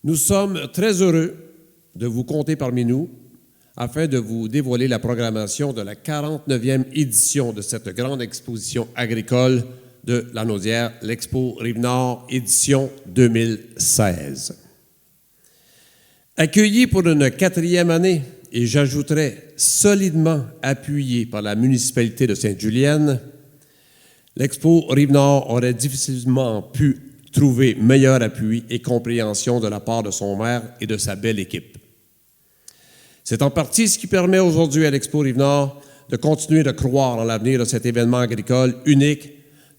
Nous sommes très heureux de vous compter parmi nous afin de vous dévoiler la programmation de la 49e édition de cette grande exposition agricole de Lanaudière, l'Expo Rive-Nord, édition 2016. Accueilli pour une 4e année, et j'ajouterais solidement appuyé par la municipalité de Sainte-Julienne, l'Expo Rive-Nord aurait difficilement pu trouver meilleur appui et compréhension de la part de son maire et de sa belle équipe. C'est en partie ce qui permet aujourd'hui à l'Expo Rive-Nord de continuer de croire en l'avenir de cet événement agricole unique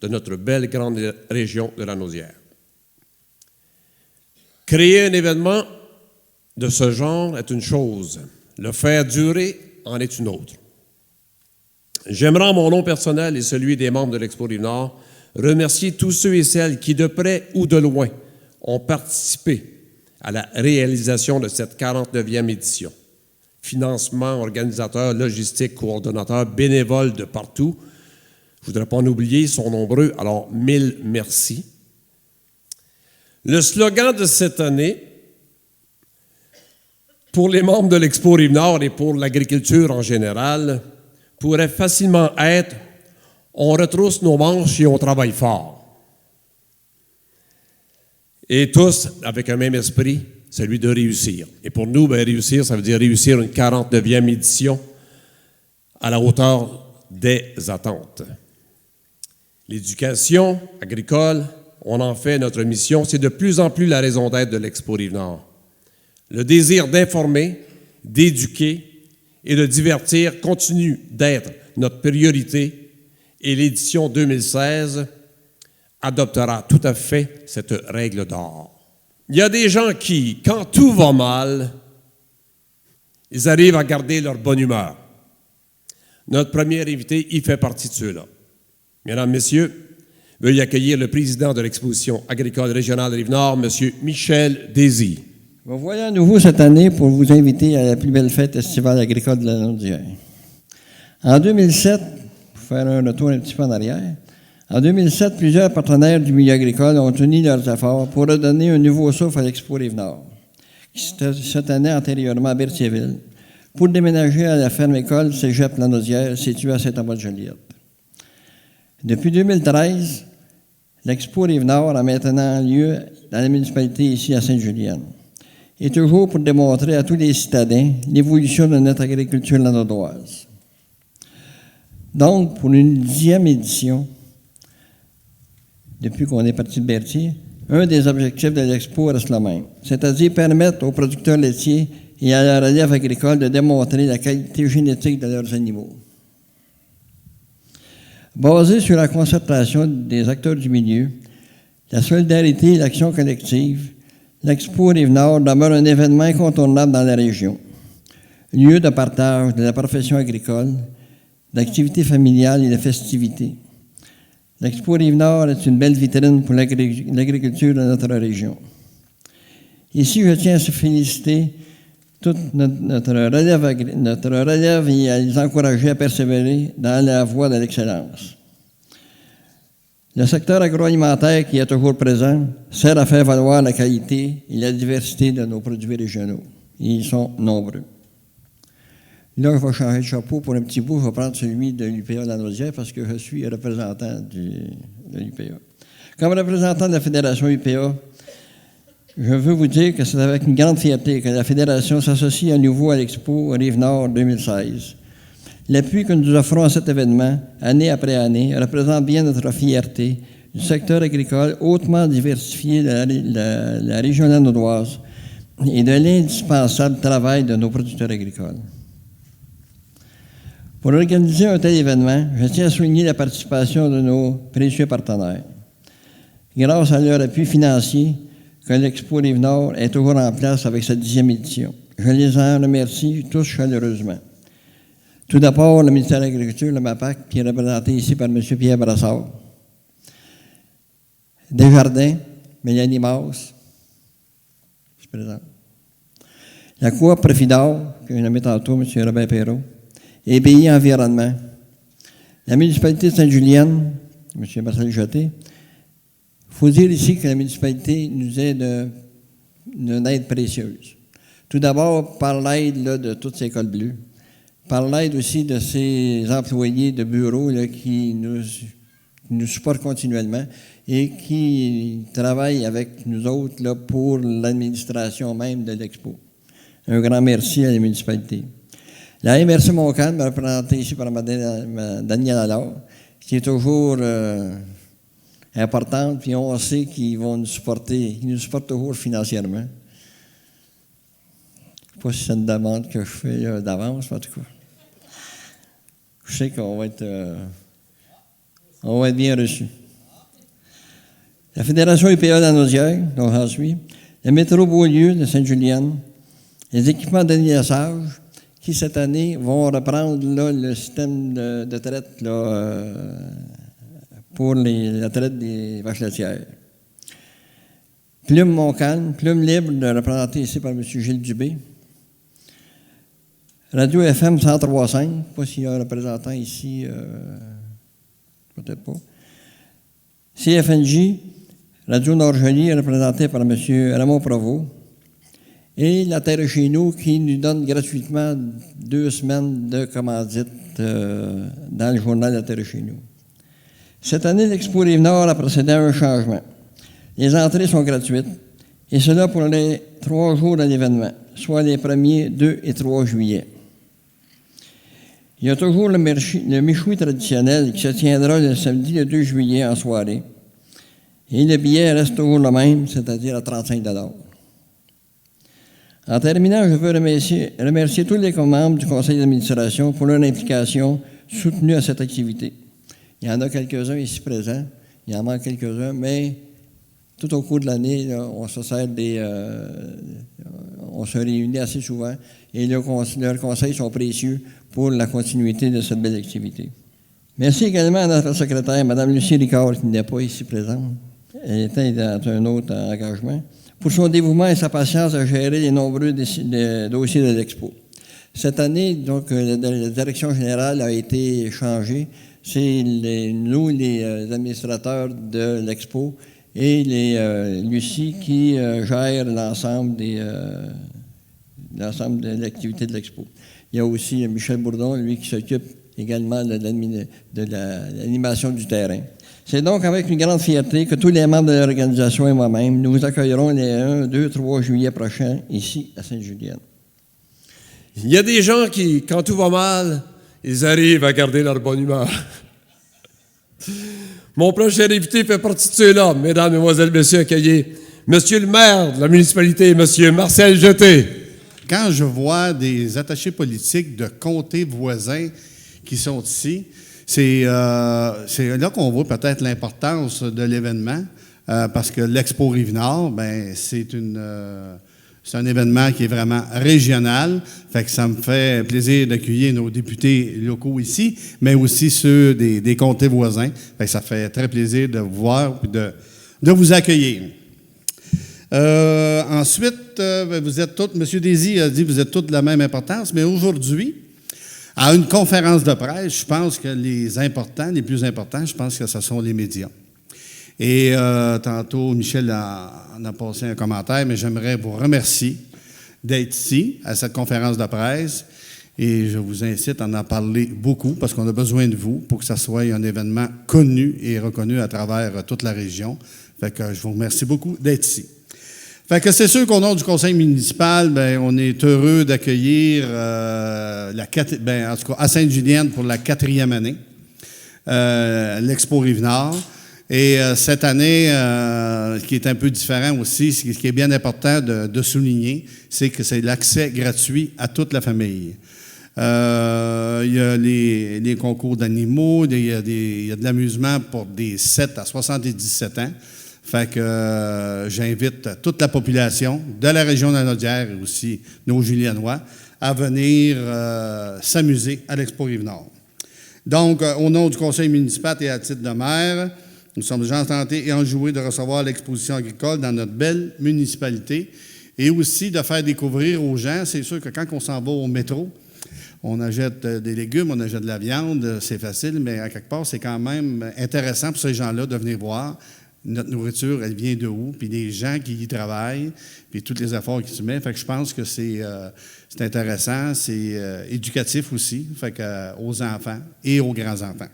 de notre belle grande région de Lanaudière. Créer un événement de ce genre est une chose, le faire durer en est une autre. J'aimerais en mon nom personnel et celui des membres de l'Expo Rive-Nord remercier tous ceux et celles qui, de près ou de loin, ont participé à la réalisation de cette 49e édition. Financement, organisateurs, logistique, coordonnateurs, bénévoles de partout. Je ne voudrais pas en oublier, ils sont nombreux, alors 1000 merci. Le slogan de cette année, pour les membres de l'Expo Rive-Nord et pour l'agriculture en général, pourrait facilement être « On retrousse nos manches et on travaille fort ». Et tous avec un même esprit, celui de réussir. Et pour nous, réussir, ça veut dire réussir une 49e édition à la hauteur des attentes. L'éducation agricole, on en fait notre mission, c'est de plus en plus la raison d'être de l'Expo Rive-Nord. Le désir d'informer, d'éduquer et de divertir continue d'être notre priorité et l'édition 2016 adoptera tout à fait cette règle d'or. Il y a des gens qui, quand tout va mal, ils arrivent à garder leur bonne humeur. Notre premier invité y fait partie de ceux-là. Mesdames, Messieurs, veuillez accueillir le président de l'exposition agricole régionale de Rive-Nord, M. Michel Désy. Vous voilà à nouveau cette année pour vous inviter à la plus belle fête estivale agricole de la Lanaudière. En 2007, pour faire un retour un petit peu en arrière, en 2007, plusieurs partenaires du milieu agricole ont uni leurs efforts pour redonner un nouveau souffle à l'Expo Rive-Nord, qui se tenait antérieurement à Berthierville, pour déménager à la ferme-école Cégep Lanaudière, située à Saint-Amour-de-Joliette. Depuis 2013, l'Expo Rive-Nord a maintenant lieu dans la municipalité ici à Sainte-Julienne, et toujours pour démontrer à tous les citadins l'évolution de notre agriculture lanaudoise. Donc, pour une 10e édition, depuis qu'on est parti de Berthier, un des objectifs de l'Expo reste le même, c'est-à-dire permettre aux producteurs laitiers et à la relève agricole de démontrer la qualité génétique de leurs animaux. Basé sur la concertation des acteurs du milieu, la solidarité et l'action collective, l'Expo Rive-Nord demeure un événement incontournable dans la région, lieu de partage de la profession agricole, d'activités familiales et de festivités. L'Expo Rive-Nord est une belle vitrine pour l'agriculture de notre région. Ici, je tiens à féliciter toute notre relève et à les encourager à persévérer dans la voie de l'excellence. Le secteur agroalimentaire qui est toujours présent sert à faire valoir la qualité et la diversité de nos produits régionaux. Et ils sont nombreux. Là, je vais changer de chapeau pour un petit bout. Je vais prendre celui de l'UPA Lanaudière parce que je suis représentant de l'UPA. Comme représentant de la Fédération UPA, je veux vous dire que c'est avec une grande fierté que la Fédération s'associe à nouveau à l'Expo Rive-Nord 2016. L'appui que nous offrons à cet événement, année après année, représente bien notre fierté du secteur agricole hautement diversifié de la région lanaudoise et de l'indispensable travail de nos producteurs agricoles. Pour organiser un tel événement, je tiens à souligner la participation de nos précieux partenaires. Grâce à leur appui financier, que l'Expo Rive-Nord est toujours en place avec sa 10e édition. Je les en remercie tous chaleureusement. Tout d'abord, le ministère de l'Agriculture, le MAPAC, qui est représenté ici par M. Pierre Brassard. Desjardins, Mélanie Maus, je présente. La Coop Préfidor, que je nommé tantôt, M. Robert Perrault. Et BI Environnement. La municipalité de Sainte-Julienne, M. Marcel Jeté. Il faut dire ici que la municipalité nous aide une aide précieuse. Tout d'abord, par l'aide là, de toutes ces cols bleus, par l'aide aussi de ces employés de bureau là, qui nous supportent continuellement et qui travaillent avec nous autres là, pour l'administration même de l'Expo. Un grand merci à la municipalité. La MRC Montcalm, représentée ici par Mme Danielle Allard, qui est toujours importante, puis on sait qu'ils vont nous supporter, ils nous supportent toujours financièrement. Je ne sais pas si c'est une demande que je fais d'avance, en tout cas. Je sais qu'on va être bien reçus. La Fédération UPA d'Anaudière, dont j'en suis, le métro Beaulieu de Sainte-Julienne, les équipements de Sage, qui cette année vont reprendre là, le système de traite là, pour la traite des vaches laitières. Plume Montcalm, Plume Libre, représentée ici par M. Gilles Dubé. Radio FM 103.5, je ne sais pas s'il y a un représentant ici, peut-être pas. CFNJ, Radio Nord-Joly, représentée par M. Raymond Provost. Et la Terre chez nous qui nous donne gratuitement 2 semaines de commandite dans le journal La Terre chez nous. Cette année, l'Expo Rive-Nord a procédé à un changement. Les entrées sont gratuites, et cela pour les 3 jours de l'événement, soit les 1er, 2 et 3 juillet. Il y a toujours le méchoui traditionnel qui se tiendra le samedi le 2 juillet en soirée. Et le billet reste toujours le même, c'est-à-dire à 35 $. En terminant, je veux remercier tous les membres du conseil d'administration pour leur implication soutenue à cette activité. Il y en a quelques-uns ici présents, il en manque quelques-uns, mais tout au cours de l'année, là, on se réunit assez souvent et leurs conseils sont précieux pour la continuité de cette belle activité. Merci également à notre secrétaire, Mme Lucie Ricard, qui n'est pas ici présente. Elle était dans un autre engagement, pour son dévouement et sa patience à gérer les nombreux dossiers de l'Expo. Cette année, donc, la direction générale a été changée. C'est nous, les administrateurs de l'Expo, et Lucie qui gère l'ensemble de l'activité de l'Expo. Il y a aussi Michel Bourdon, lui, qui s'occupe également de l'animation du terrain. C'est donc avec une grande fierté que tous les membres de l'organisation et moi-même, nous vous accueillerons les 1, 2, 3 juillet prochains, ici, à Sainte-Julienne. Il y a des gens qui, quand tout va mal, ils arrivent à garder leur bonne humeur. Mon prochain invité fait partie de ceux-là, mesdames, mesdemoiselles, messieurs, accueillez monsieur le maire de la municipalité, monsieur Marcel Jeté. Quand je vois des attachés politiques de comtés voisins qui sont ici, c'est là qu'on voit peut-être l'importance de l'événement, parce que l'Expo Rive-Nord, ben, c'est un événement qui est vraiment régional. Fait que ça me fait plaisir d'accueillir nos députés locaux ici, mais aussi ceux des comtés voisins. Fait que ça fait très plaisir de vous voir et de vous accueillir. Ensuite, vous êtes tous, M. Désy a dit que vous êtes tous de la même importance, mais aujourd'hui, à une conférence de presse, je pense que les plus importants, je pense que ce sont les médias. Et tantôt, Michel en a passé un commentaire, mais j'aimerais vous remercier d'être ici, à cette conférence de presse. Et je vous incite à en parler beaucoup, parce qu'on a besoin de vous pour que ça soit un événement connu et reconnu à travers toute la région. Fait que je vous remercie beaucoup d'être ici. Fait que c'est sûr qu'au nom du conseil municipal, ben, on est heureux d'accueillir en tout cas à Sainte-Julienne pour la 4e année, l'Expo Rive-Nord. Et cette année, ce qui est un peu différent aussi, ce qui est bien important de souligner, c'est que c'est l'accès gratuit à toute la famille. Il y a les concours d'animaux, il y a de l'amusement pour des 7 à 77 ans. Fait que j'invite toute la population de la région d'Anaudière et aussi nos Juliennois à venir s'amuser à l'Expo Rive-Nord. Donc, au nom du conseil municipal et à titre de maire, nous sommes déjà enchantés et enjoués de recevoir l'exposition agricole dans notre belle municipalité et aussi de faire découvrir aux gens. C'est sûr que quand on s'en va au métro, on achète des légumes, on achète de la viande, c'est facile, mais à quelque part, c'est quand même intéressant pour ces gens-là de venir voir notre nourriture, elle vient de où, puis les gens qui y travaillent, puis tous les efforts qu'ils se mettent. Fait que je pense que c'est intéressant, c'est éducatif aussi, fait que, aux enfants et aux grands-enfants.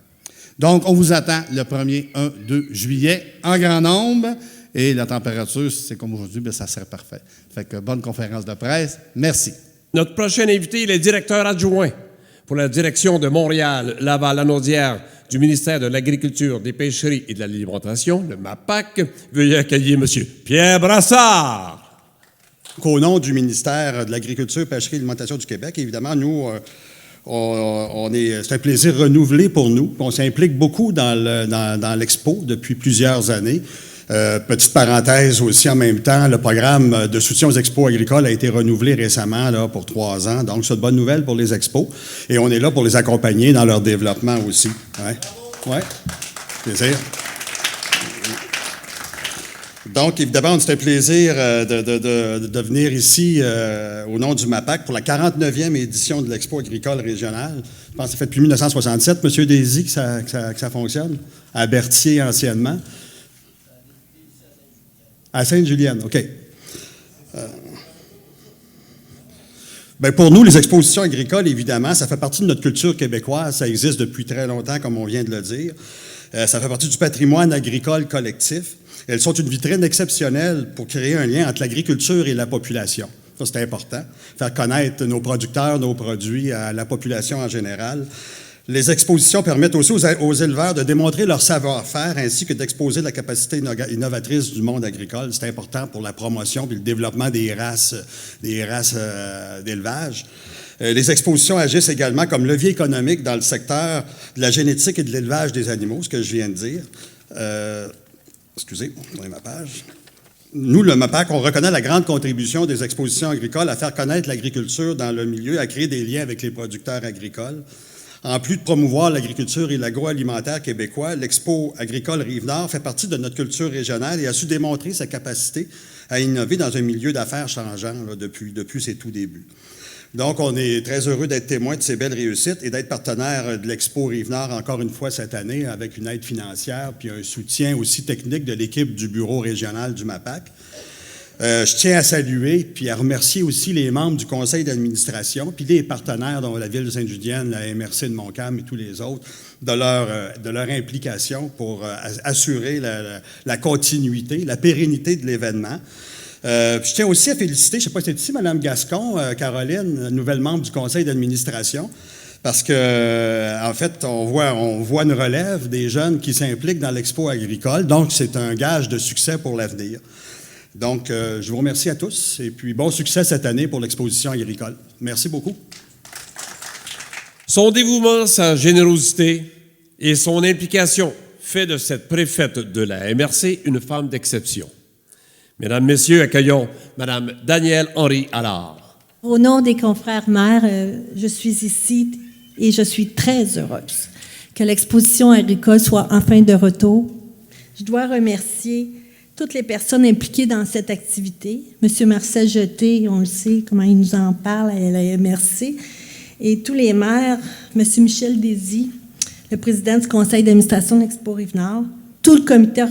Donc, on vous attend le 1er 1-2 juillet en grand nombre. Et la température, si c'est comme aujourd'hui, bien, ça serait parfait. Fait que bonne conférence de presse. Merci. Notre prochain invité est le directeur adjoint pour la direction de Montréal, Laval-Lanaudière du ministère de l'Agriculture, des Pêcheries et de l'Alimentation, le MAPAC. Veuillez accueillir M. Pierre Brassard. Au nom du ministère de l'Agriculture, Pêcherie et l'Alimentation du Québec, évidemment, nous, c'est un plaisir renouvelé pour nous. On s'implique beaucoup dans l'Expo depuis plusieurs années. Petite parenthèse aussi en même temps, le programme de soutien aux expos agricoles a été renouvelé récemment là, pour 3 ans. Donc, c'est une bonne nouvelle pour les expos. Et on est là pour les accompagner dans leur développement aussi. Oui, plaisir. Donc, évidemment, c'est un plaisir de venir ici au nom du MAPAC pour la 49e édition de l'Expo agricole régionale. Je pense que ça fait depuis 1967, M. Désy, que ça fonctionne, à Berthier anciennement. À Sainte-Julienne, OK. Bien, pour nous, les expositions agricoles, évidemment, ça fait partie de notre culture québécoise. Ça existe depuis très longtemps, comme on vient de le dire. Ça fait partie du patrimoine agricole collectif. Elles sont une vitrine exceptionnelle pour créer un lien entre l'agriculture et la population. Ça, c'est important. Faire connaître nos producteurs, nos produits à la population en général. Les expositions permettent aussi aux éleveurs de démontrer leur savoir-faire ainsi que d'exposer la capacité innovatrice du monde agricole. C'est important pour la promotion et le développement des races d'élevage. Les expositions agissent également comme levier économique dans le secteur de la génétique et de l'élevage des animaux, ce que je viens de dire. Excusez, je ma page. Nous, le MAPAC, on reconnaît la grande contribution des expositions agricoles à faire connaître l'agriculture dans le milieu, à créer des liens avec les producteurs agricoles. En plus de promouvoir l'agriculture et l'agroalimentaire québécois, l'Expo agricole Rive-Nord fait partie de notre culture régionale et a su démontrer sa capacité à innover dans un milieu d'affaires changeant là, depuis ses tout débuts. Donc, on est très heureux d'être témoin de ces belles réussites et d'être partenaire de l'Expo Rive-Nord encore une fois cette année avec une aide financière puis un soutien aussi technique de l'équipe du bureau régional du MAPAC. Je tiens à saluer puis à remercier aussi les membres du conseil d'administration puis les partenaires dont la Ville de Sainte-Julienne, la MRC de Montcalm et tous les autres de leur implication pour assurer la continuité, la pérennité de l'événement. Je tiens aussi à féliciter, je ne sais pas si c'est ici, Mme Gascon, Caroline, nouvelle membre du conseil d'administration, parce que en fait, on voit une relève des jeunes qui s'impliquent dans l'Expo agricole, donc c'est un gage de succès pour l'avenir. Donc, je vous remercie à tous et puis bon succès cette année pour l'exposition agricole. Merci beaucoup. Son dévouement, sa générosité et son implication fait de cette préfète de la MRC une femme d'exception. Mesdames, Messieurs, accueillons Mme Danielle Henry Allard. Au nom des confrères maires, je suis ici et je suis très heureuse que l'exposition agricole soit enfin de retour. Je dois remercier toutes les personnes impliquées dans cette activité. M. Marcel Jeté, on le sait, comment il nous en parle à la MRC, et tous les maires, M. Michel Désy, le président du conseil d'administration de l'Expo Rive-Nord, tout le comité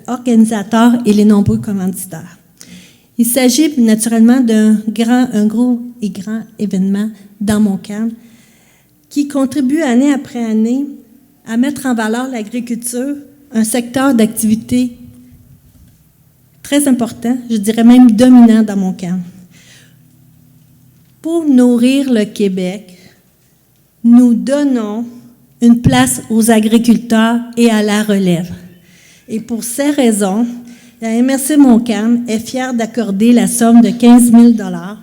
organisateur et les nombreux commanditaires. Il s'agit naturellement d'un gros et grand événement dans Montcalm qui contribue année après année à mettre en valeur l'agriculture, un secteur d'activité très important, je dirais même dominant dans Montcalm. Pour nourrir le Québec, nous donnons une place aux agriculteurs et à la relève. Et pour ces raisons, la MRC Montcalm est fière d'accorder la somme de 15 000 $ à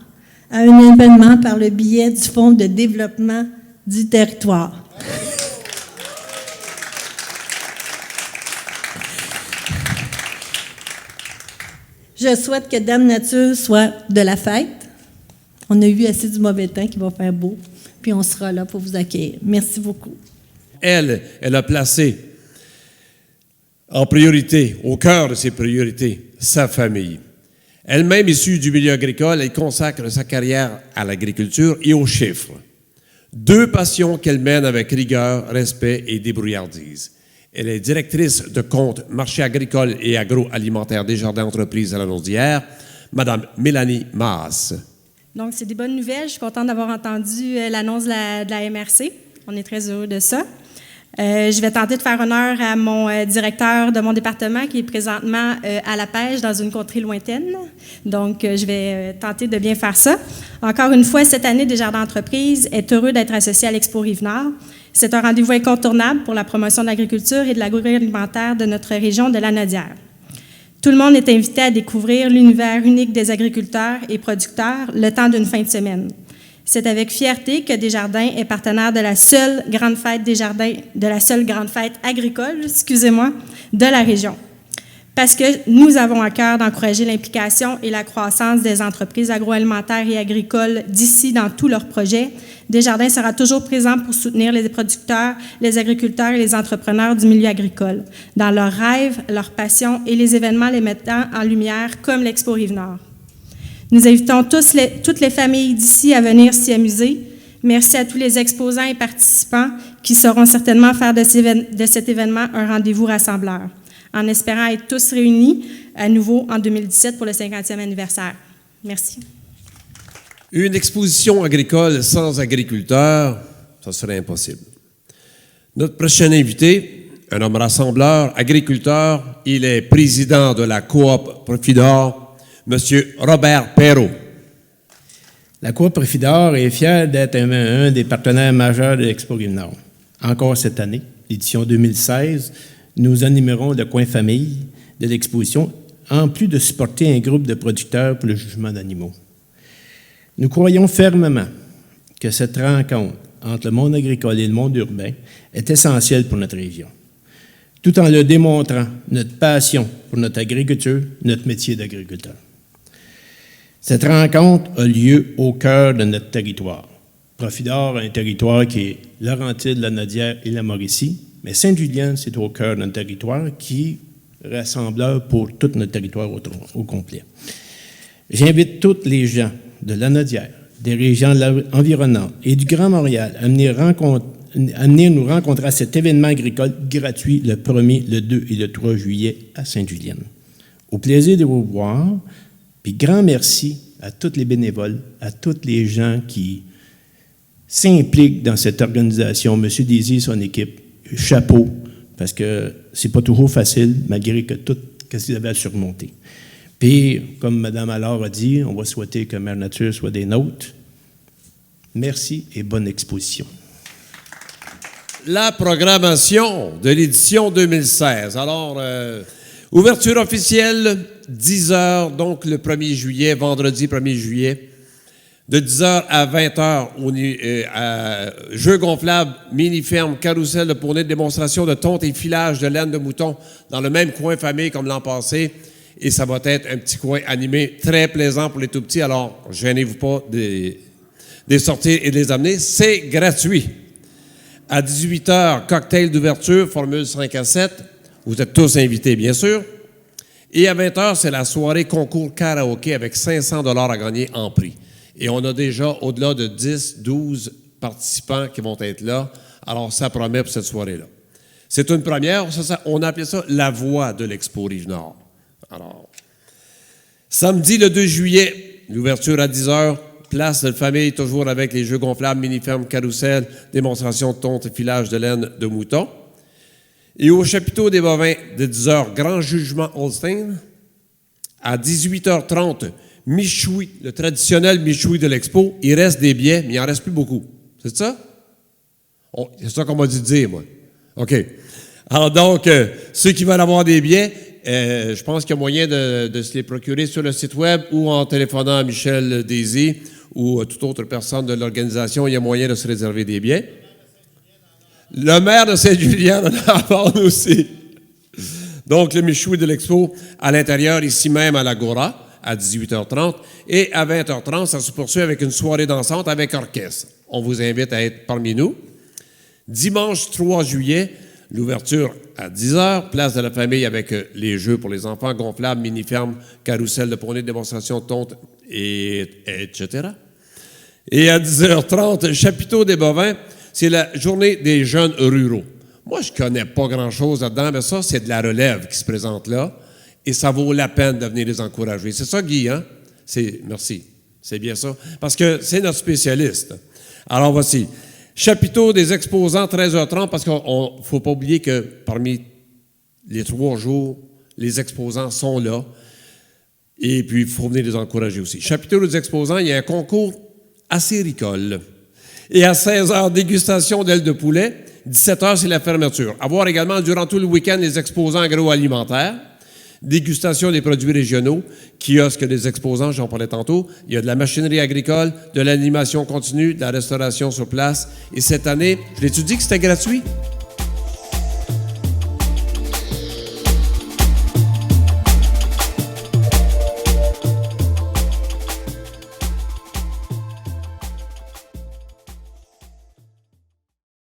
un événement par le biais du Fonds de développement du territoire. Je souhaite que Dame Nature soit de la fête. On a eu assez du mauvais temps qui va faire beau, puis on sera là pour vous accueillir. Merci beaucoup. Elle a placé en priorité, au cœur de ses priorités, sa famille. Elle-même issue du milieu agricole, elle consacre sa carrière à l'agriculture et aux chiffres. 2 passions qu'elle mène avec rigueur, respect et débrouillardise. Elle est directrice de compte marché agricole et agroalimentaire des Jardins Entreprises à la Naudière, Madame Mélanie Maas. Donc, c'est des bonnes nouvelles. Je suis contente d'avoir entendu l'annonce de la MRC. On est très heureux de ça. Je vais tenter de faire honneur à mon directeur de mon département qui est présentement à la pêche dans une contrée lointaine. Donc, je vais tenter de bien faire ça. Encore une fois, cette année, Desjardins Entreprises est heureux d'être associé à l'Expo Rive-Nord. C'est un rendez-vous incontournable pour la promotion de l'agriculture et de l'agroalimentaire de notre région de la Naudière. Tout le monde est invité à découvrir l'univers unique des agriculteurs et producteurs le temps d'une fin de semaine. C'est avec fierté que Desjardins est partenaire de la seule grande fête agricole, de la région. Parce que nous avons à cœur d'encourager l'implication et la croissance des entreprises agroalimentaires et agricoles d'ici dans tous leurs projets, Desjardins sera toujours présent pour soutenir les producteurs, les agriculteurs et les entrepreneurs du milieu agricole, dans leurs rêves, leurs passions et les événements les mettant en lumière, comme l'Expo Rive-Nord. Nous invitons toutes les familles d'ici à venir s'y amuser. Merci à tous les exposants et participants qui sauront certainement faire de cet événement un rendez-vous rassembleur, en espérant être tous réunis à nouveau en 2017 pour le 50e anniversaire. Merci. Une exposition agricole sans agriculteurs, ça serait impossible. Notre prochain invité, un homme rassembleur, agriculteur, il est président de la coop Profidor, M. Robert Perrault. La coop Profidor est fière d'être un des partenaires majeurs de l'Expo Rive-Nord. Encore cette année, l'édition 2016, nous animerons le coin famille de l'exposition, en plus de supporter un groupe de producteurs pour le jugement d'animaux. Nous croyons fermement que cette rencontre entre le monde agricole et le monde urbain est essentielle pour notre région, tout en le démontrant notre passion pour notre agriculture, notre métier d'agriculteur. Cette rencontre a lieu au cœur de notre territoire. Profidor a un territoire qui est Laurentides, la Naudière et la Mauricie, mais Sainte-Julienne, c'est au cœur de notre territoire qui est rassembleur pour tout notre territoire au complet. J'invite tous les gens de la Naudière, des régions environnantes et du Grand Montréal à venir nous rencontrer à cet événement agricole gratuit le 1er, le 2 et le 3 juillet à Sainte-Julienne. Au plaisir de vous voir, puis grand merci à tous les bénévoles, à tous les gens qui s'impliquent dans cette organisation. M. Désir et son équipe, chapeau, parce que c'est pas toujours facile, malgré que tout ce qu'ils avaient à surmonter. Puis, comme Mme Allard a dit, on va souhaiter que Mère Nature soit des nôtres. Merci et bonne exposition. La programmation de l'édition 2016. Alors, ouverture officielle, 10 heures, donc le 1er juillet, vendredi 1er juillet, de 10 heures à 20 heures, à jeux gonflables, mini-ferme, carrousel de poney, de démonstration de tonte et filage de laine de mouton dans le même coin famille comme l'an passé. Et ça va être un petit coin animé très plaisant pour les tout-petits. Alors, gênez-vous pas de les sortir et de les amener. C'est gratuit. À 18 heures, cocktail d'ouverture, formule 5 à 7. Vous êtes tous invités, bien sûr. Et à 20 heures, c'est la soirée concours karaoké avec 500 $ à gagner en prix. Et on a déjà au-delà de 10, 12 participants qui vont être là. Alors, ça promet pour cette soirée-là. C'est une première. On a appelé ça la voix de l'Expo Rive-Nord. Alors, samedi le 2 juillet, l'ouverture à 10 heures, place de famille, toujours avec les jeux gonflables, mini-ferme, carrousel, démonstration de tonte et filage de laine de mouton. Et au chapiteau des bovins de 10 heures, grand jugement Holstein. À 18h30, michoui, le traditionnel michoui de l'Expo. Il reste des billets, mais il n'en reste plus beaucoup. C'est ça? Oh, c'est ça qu'on m'a dit de dire, moi. OK. Alors donc, ceux qui veulent avoir des billets, je pense qu'il y a moyen de se les procurer sur le site web ou en téléphonant à Michel Désir ou à toute autre personne de l'organisation. Il y a moyen de se réserver des billets. Le maire de Sainte-Julienne en a parlé aussi. Donc, le michoui de l'Expo à l'intérieur, ici même à l'Agora, à 18h30. Et à 20h30, ça se poursuit avec une soirée dansante avec orchestre. On vous invite à être parmi nous. Dimanche 3 juillet, l'ouverture à 10h, place de la famille avec les jeux pour les enfants, gonflables, mini-ferme, carrousel de poney, démonstration de tonte, etc. Et à 10h30, chapiteau des bovins, c'est la journée des jeunes ruraux. Moi, je connais pas grand-chose là-dedans, mais ça, c'est de la relève qui se présente là, et ça vaut la peine de venir les encourager. C'est ça, Guy, hein? Merci. C'est bien ça. Parce que c'est notre spécialiste. Alors, voici. Chapiteau des exposants, 13h30, parce qu'il ne faut pas oublier que parmi les 3 jours, les exposants sont là. Et puis, il faut venir les encourager aussi. Chapiteau des exposants, il y a un concours acéricole. Et à 16h, dégustation d'ailes de poulet. 17h, c'est la fermeture. À voir également, durant tout le week-end, les exposants agroalimentaires. Dégustation des produits régionaux, kiosque des exposants, j'en parlais tantôt. Il y a de la machinerie agricole, de l'animation continue, de la restauration sur place. Et cette année, je l'ai-tu dit que c'était gratuit?